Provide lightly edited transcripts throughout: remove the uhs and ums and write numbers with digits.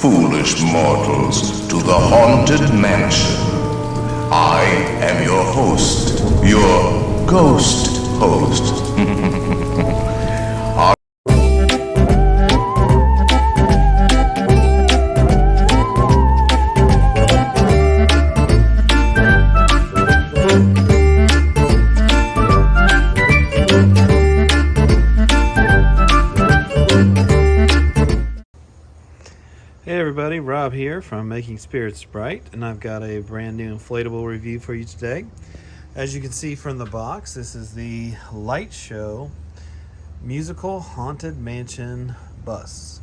foolish mortals, to the haunted mansion. I am your host, your ghost host. Hey everybody, Rob here from Making Spirits Bright, and I've got a brand new inflatable review for you today. As you can see from the box, this is the Lightshow Musical Haunted Mansion Bus.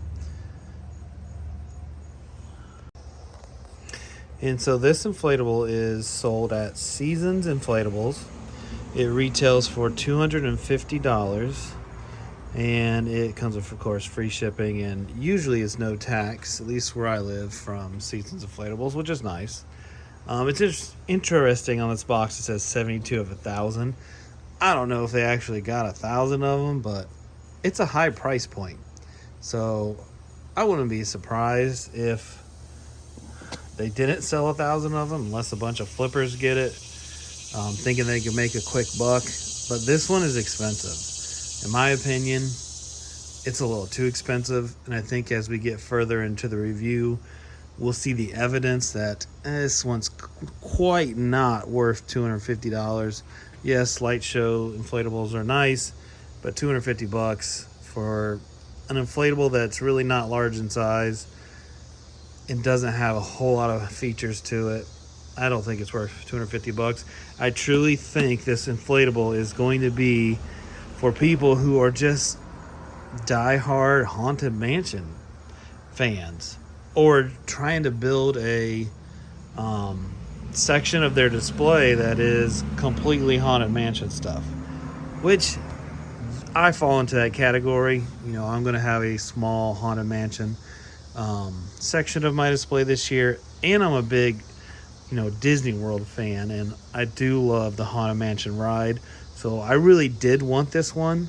And so this inflatable is sold at Seasons Inflatables. It retails for $250. And it comes with, of course, free shipping, and usually it's no tax, at least where I live, from Seasons Inflatables, which is nice. It's just interesting on this box. It says 72 of 1,000. I don't know if they actually got 1,000 of them, but it's a high price point. So I wouldn't be surprised if they didn't sell 1,000 of them, unless a bunch of flippers get it, thinking they could make a quick buck. But this one is expensive. In my opinion, it's a little too expensive, and I think as we get further into the review, we'll see the evidence that this one's quite not worth $250. Yes, Lightshow inflatables are nice, but $250 for an inflatable that's really not large in size and doesn't have a whole lot of features to it, I don't think it's worth $250. I truly think this inflatable is going to be for people who are just die-hard Haunted Mansion fans, or trying to build a section of their display that is completely Haunted Mansion stuff, which I fall into that category. You know, I'm going to have a small Haunted Mansion section of my display this year, and I'm a big, Disney World fan, and I do love the Haunted Mansion ride. So I really did want this one,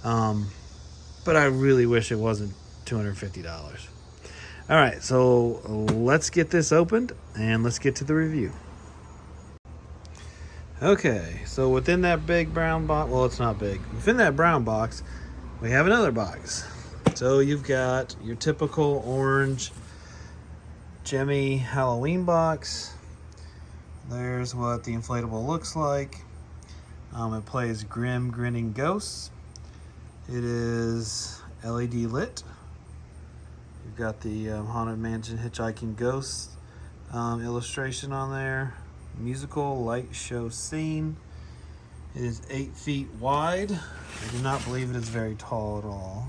but I really wish it wasn't $250. All right, so let's get this opened and let's get to the review. Okay, so within that big brown box, well, it's not big. Within that brown box, we have another box. So you've got your typical orange Gemmy Halloween box. There's what the inflatable looks like. It plays Grim Grinning Ghosts. It is LED lit. You've got the Haunted Mansion Hitchhiking Ghosts illustration on there. Musical light show scene. It is 8 feet wide. I do not believe it is very tall at all.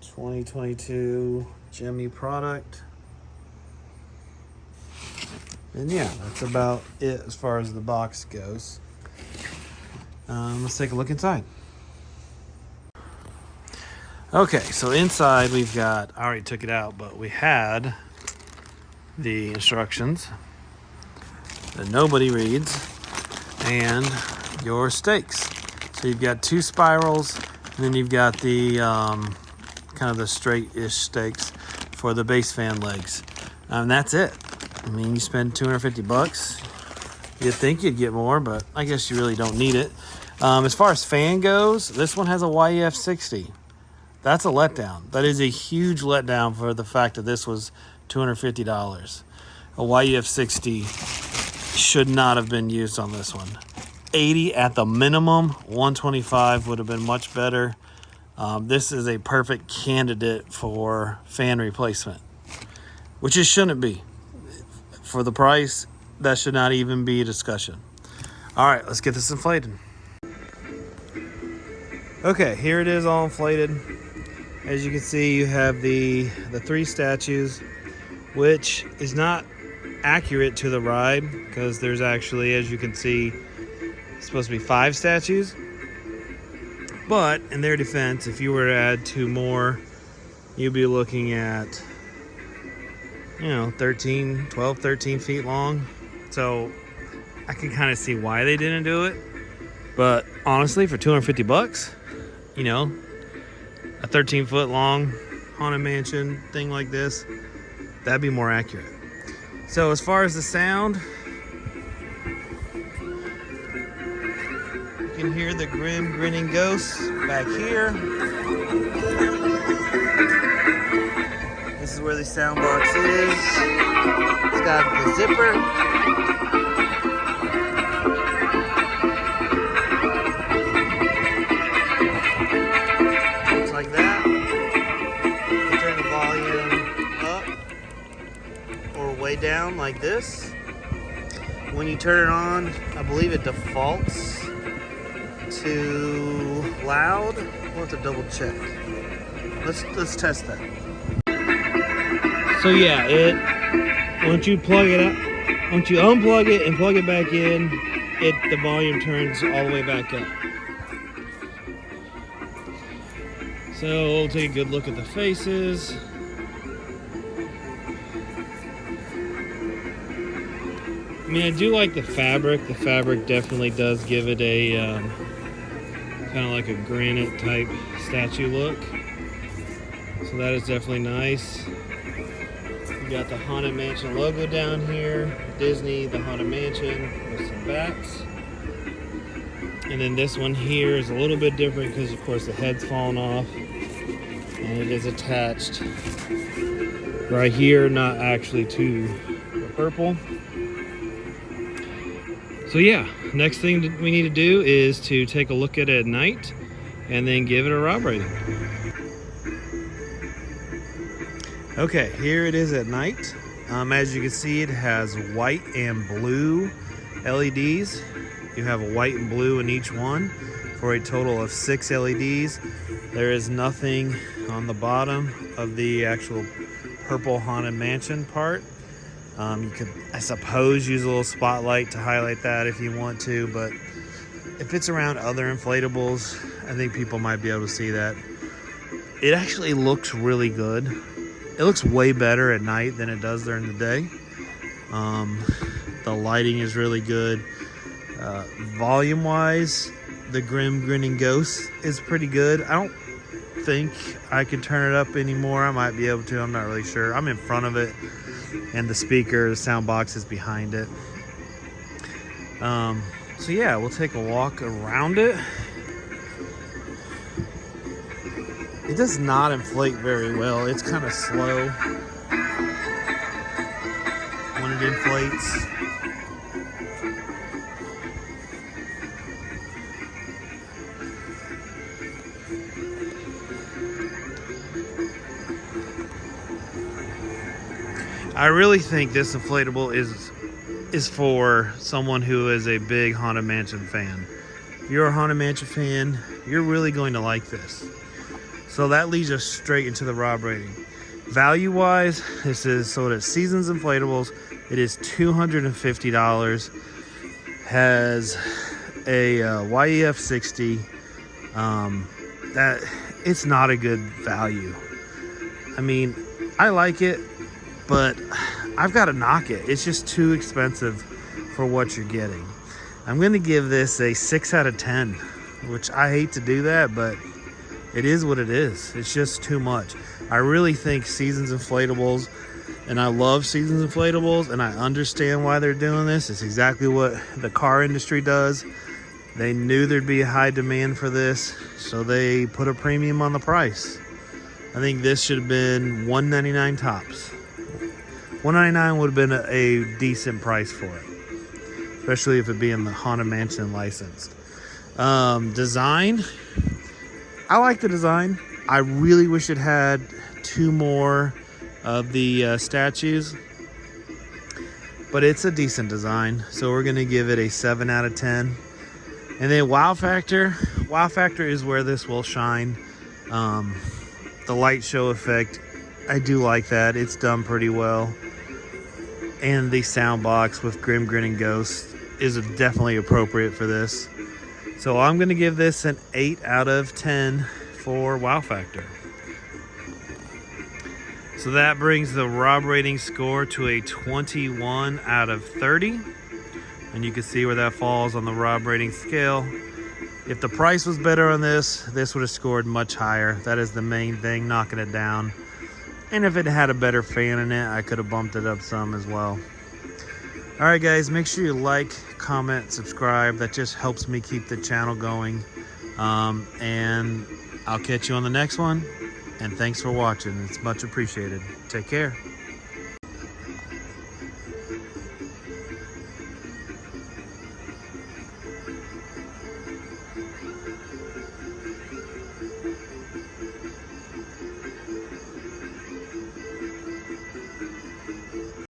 2022 Gemmy product. And yeah, that's about it as far as the box goes. Let's take a look inside. Okay, so inside we've got, I already took it out, but we had the instructions that nobody reads and your stakes. So you've got 2 spirals, and then you've got the kind of the straight-ish stakes for the base fan legs. And that's it. I mean, you spend $250. You'd think you'd get more, but I guess you really don't need it. As far as fan goes, this one has a YEF 60. That's a letdown. That is a huge letdown for the fact that this was $250. A YEF 60 should not have been used on this one. 80 at the minimum. 125 would have been much better. This is a perfect candidate for fan replacement, which it shouldn't be. For the price, that should not even be a discussion. All right, let's get this inflated. Okay, here it is all inflated. As you can see, you have the 3 statues, which is not accurate to the ride, because there's actually, as you can see, supposed to be 5 statues. But in their defense, if you were to add 2 more, you'd be looking at 12, 13 feet long. So I can kind of see why they didn't do it. But honestly, for $250, a 13-foot long Haunted Mansion thing like this, that'd be more accurate. So as far as the sound, you can hear the Grim Grinning Ghosts back here. This is where the sound box is. It's got the zipper. Looks like that. You can turn the volume up or way down like this. When you turn it on, I believe it defaults to loud. We'll have to double check. Let's test that. So yeah, once you plug it up, once you unplug it and plug it back in, the volume turns all the way back up. So we'll take a good look at the faces. I mean, I do like the fabric. The fabric definitely does give it a kind of like a granite type statue look. So that is definitely nice. You got the Haunted Mansion logo down here. Disney, the Haunted Mansion with some bats. And then this one here is a little bit different because, of course, the head's fallen off. And it is attached right here, not actually to the purple. So yeah, next thing that we need to do is to take a look at it at night and then give it a Rob rating. Okay, here it is at night. As you can see, it has white and blue LEDs. You have a white and blue in each one for a total of 6 LEDs. There is nothing on the bottom of the actual purple Haunted Mansion part. You could, I suppose, use a little spotlight to highlight that if you want to, but if it's around other inflatables, I think people might be able to see that. It actually looks really good. It looks way better at night than it does during the day. The lighting is really good. Volume-wise, the Grim Grinning Ghosts is pretty good. I don't think I could turn it up anymore. I might be able to. I'm not really sure. I'm in front of it, and the speaker, the sound box is behind it. So yeah, we'll take a walk around it. It does not inflate very well. It's kind of slow when it inflates. I really think this inflatable is for someone who is a big Haunted Mansion fan. If you're a Haunted Mansion fan, you're really going to like this. So that leads us straight into the Rob rating. Value-wise, this is sold at Seasons Inflatables. It is $250. Has a YEF 60. That it's not a good value. I mean, I like it, but I've got to knock it. It's just too expensive for what you're getting. I'm going to give this a 6 out of 10, which I hate to do that, but it is what it is. It's just too much. I really think Seasons Inflatables, and I love Seasons Inflatables, and I understand why they're doing this. It's exactly what the car industry does. They knew there'd be a high demand for this, so they put a premium on the price. I think this should have been $199 tops. $199 would have been a decent price for it, especially if it being the Haunted Mansion licensed. Design, I like the design. I really wish it had 2 more of the statues, but it's a decent design, so we're gonna give it a 7 out of 10. And then wow factor is where this will shine. The light show effect, I do like that. It's done pretty well. And the sound box with Grim Grinning Ghosts is definitely appropriate for this. So I'm going to give this an 8 out of 10 for wow factor. So that brings the Rob rating score to a 21 out of 30. And you can see where that falls on the Rob rating scale. If the price was better on this would have scored much higher. That is the main thing, knocking it down. And if it had a better fan in it, I could have bumped it up some as well. All right, guys, make sure you like, comment, subscribe. That just helps me keep the channel going. And I'll catch you on the next one. And thanks for watching. It's much appreciated. Take care.